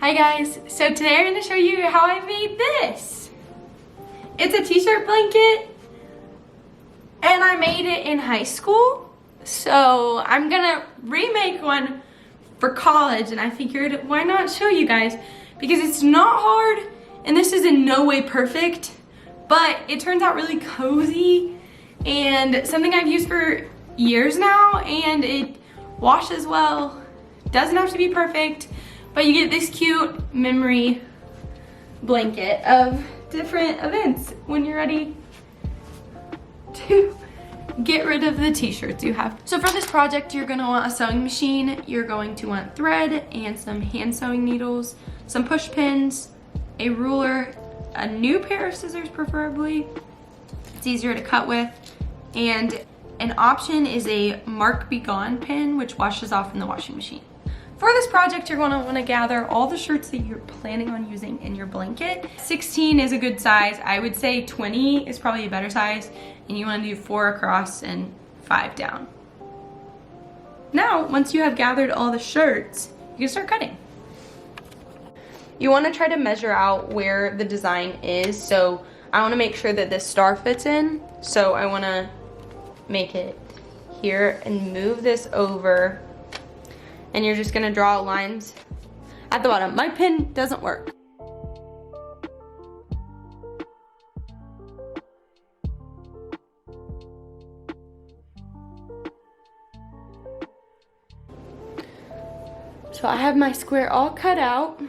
Hi guys, so today I'm going to show you how I made this. It's a t-shirt blanket and I made it in high school. So I'm going to remake one for college and I figured why not show you guys, because it's not hard and this is in no way perfect, but it turns out really cozy and something I've used for years now, and it washes well. Doesn't have to be perfect, but you get this cute memory blanket of different events when you're ready to get rid of the t-shirts you have. So for this project, you're gonna want a sewing machine, you're going to want thread and some hand sewing needles, some push pins, a ruler, a new pair of scissors preferably, it's easier to cut with, and an option is a Mark Be Gone pin, which washes off in the washing machine. For this project, you're going to want to gather all the shirts that you're planning on using in your blanket. 16 is a good size. I would say 20 is probably a better size, and you want to do 4 across and 5 down. Now, once you have gathered all the shirts, you can start cutting. You want to try to measure out where the design is. So I want to make sure that this star fits in. So I want to make it here and move this over. And you're just gonna draw lines at the bottom. My pin doesn't work. So I have my square all cut out.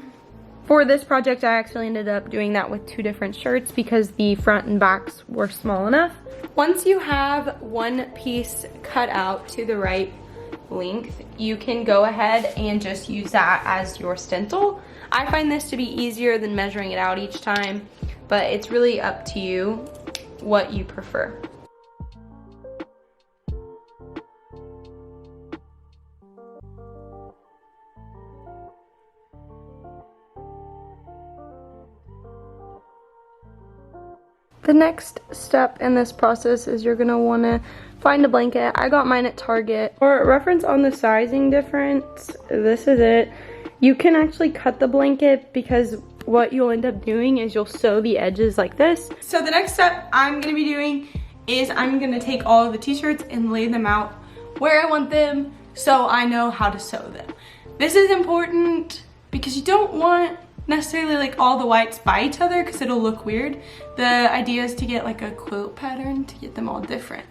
For this project, I actually ended up doing that with 2 different shirts because the front and backs were small enough. Once you have one piece cut out to the right length, you can go ahead and just use that as your stencil. I find this to be easier than measuring it out each time, but it's really up to you what you prefer. The next step in this process is you're gonna wanna find a blanket. I got mine at Target. For reference on the sizing difference, this is it. You can actually cut the blanket because what you'll end up doing is you'll sew the edges like this. So the next step I'm gonna be doing is I'm gonna take all of the t-shirts and lay them out where I want them so I know how to sew them. This is important because you don't want necessarily like all the whites by each other because it'll look weird. The idea is to get like a quilt pattern to get them all different.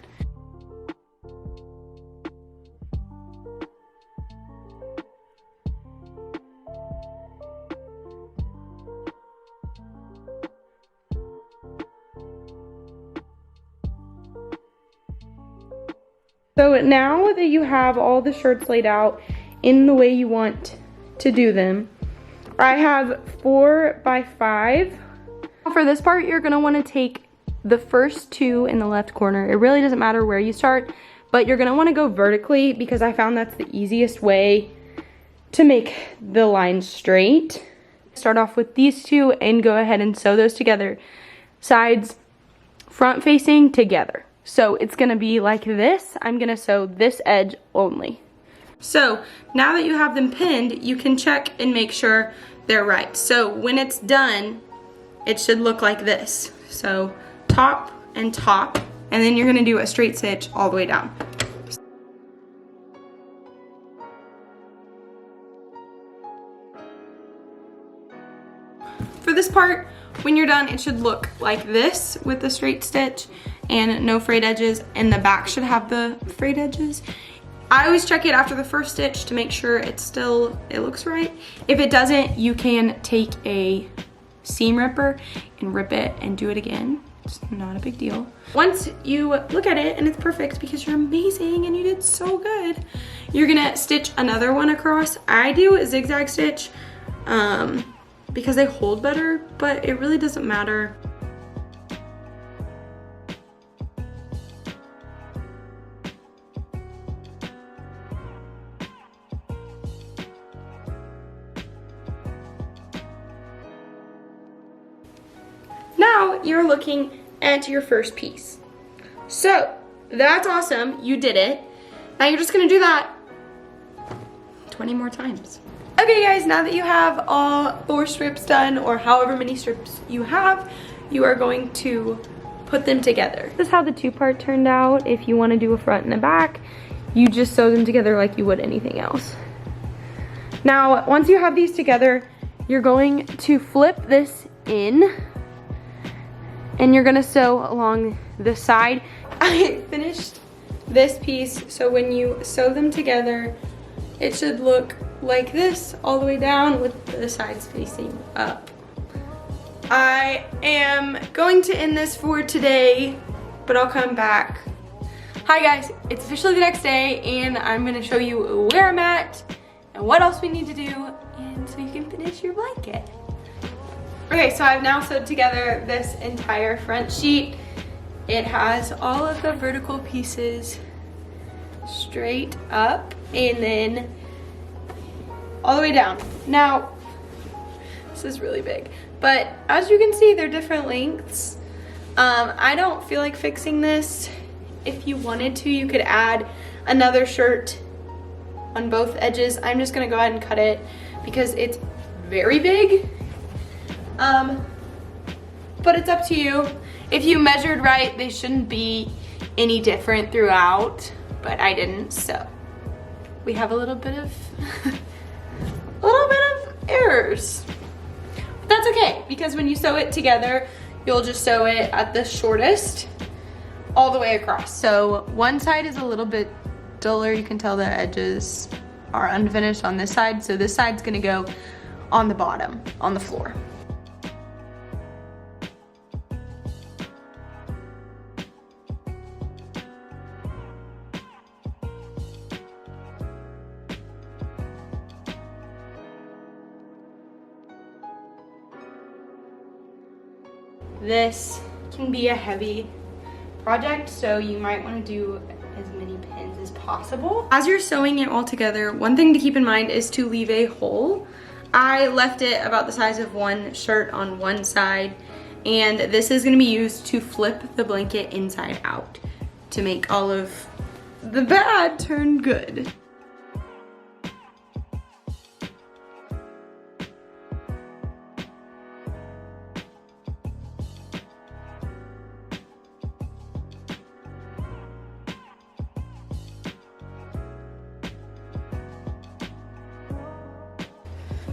So now that you have all the shirts laid out in the way you want to do them, I have 4 by 5. For this part, you're gonna wanna take the first 2 in the left corner. It really doesn't matter where you start, but you're gonna wanna go vertically because I found that's the easiest way to make the line straight. Start off with these 2 and go ahead and sew those together. Sides front facing together. So it's gonna be like this. I'm gonna sew this edge only. So now that you have them pinned, you can check and make sure they're right. So when it's done, it should look like this. So top and top, and then you're gonna do a straight stitch all the way down. For this part, when you're done, it should look like this with the straight stitch and no frayed edges, and the back should have the frayed edges. I always check it after the first stitch to make sure it looks right. If it doesn't, you can take a seam ripper and rip it and do it again. It's not a big deal. Once you look at it and it's perfect because you're amazing and you did so good, you're gonna stitch another one across. I do a zigzag stitch because they hold better, but it really doesn't matter. Now you're looking at your first piece. So that's awesome, you did it. Now you're just gonna do that 20 more times. Okay guys, now that you have all 4 strips done, or however many strips you have, you are going to put them together. This is how the 2-part turned out. If you want to do a front and a back, you just sew them together like you would anything else. Now, once you have these together, you're going to flip this in and you're gonna sew along the side. I finished this piece, so when you sew them together, it should look like this all the way down with the sides facing up. I am going to end this for today, but I'll come back. Hi guys, it's officially the next day and I'm gonna show you where I'm at and what else we need to do, and so you can finish your blanket. Okay, so I've now sewed together this entire front sheet. It has all of the vertical pieces straight up and then all the way down. Now, this is really big, but as you can see, they're different lengths. I don't feel like fixing this. If you wanted to, you could add another shirt on both edges. I'm just gonna go ahead and cut it because it's very big. But it's up to you. If you measured right, they shouldn't be any different throughout, but I didn't, so we have a little bit of errors. But that's okay, because when you sew it together, you'll just sew it at the shortest all the way across. So one side is a little bit duller. You can tell the edges are unfinished on this side, so this side's gonna go on the bottom, on the floor. This can be a heavy project, so you might want to do as many pins as possible. As you're sewing it all together, one thing to keep in mind is to leave a hole. I left it about the size of one shirt on one side, and this is going to be used to flip the blanket inside out to make all of the bad turn good.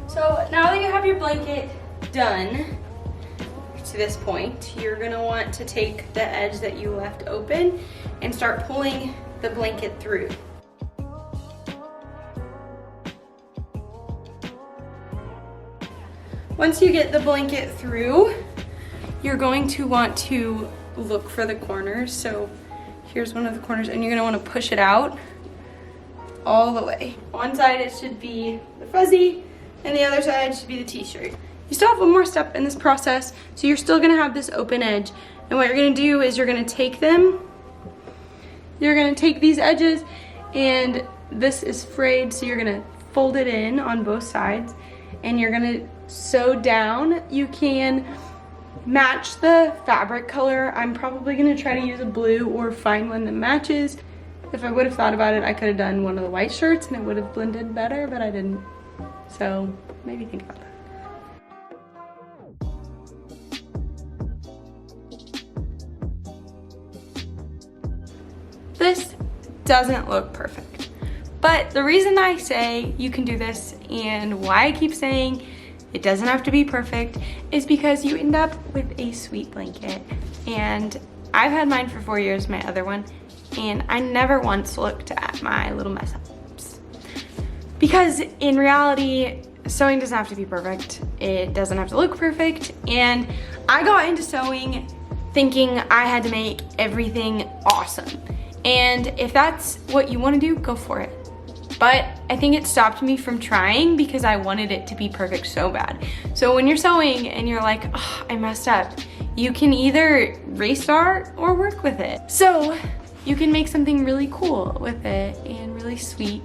So now that you have your blanket done to this point, you're gonna want to take the edge that you left open and start pulling the blanket through. Once you get the blanket through, you're going to want to look for the corners. So here's one of the corners, and you're gonna wanna push it out all the way. One side it should be the fuzzy, and the other side should be the t-shirt. You still have one more step in this process, so you're still gonna have this open edge. And what you're gonna do is you're gonna take these edges, and this is frayed, so you're gonna fold it in on both sides, and you're gonna sew down. You can match the fabric color. I'm probably gonna try to use a blue or find one that matches. If I would have thought about it, I could have done one of the white shirts and it would have blended better, but I didn't. So maybe think about that. This doesn't look perfect, but the reason I say you can do this and why I keep saying it doesn't have to be perfect is because you end up with a sweet blanket. And I've had mine for 4 years, my other one, and I never once looked at my little mess ups. Because in reality, sewing doesn't have to be perfect. It doesn't have to look perfect. And I got into sewing thinking I had to make everything awesome. And if that's what you want to do, go for it. But I think it stopped me from trying because I wanted it to be perfect so bad. So when you're sewing and you're like, oh, I messed up, you can either restart or work with it. So you can make something really cool with it and really sweet.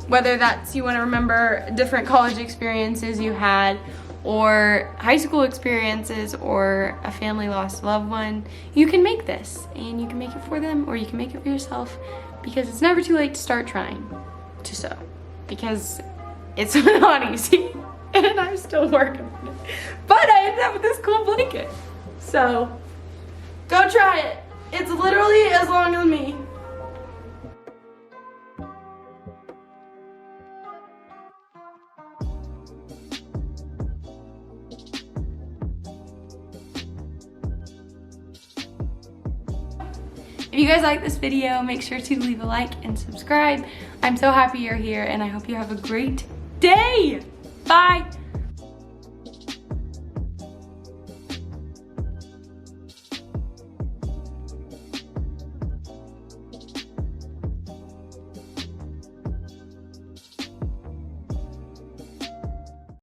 Whether that's you want to remember different college experiences you had, or high school experiences, or a family lost loved one, you can make this and you can make it for them, or you can make it for yourself, because it's never too late to start trying to sew, because it's not easy and I'm still working on it. But I ended up with this cool blanket. So go try it. It's literally as long as me. If you guys like this video, make sure to leave a like and subscribe. I'm so happy you're here and I hope you have a great day. Bye.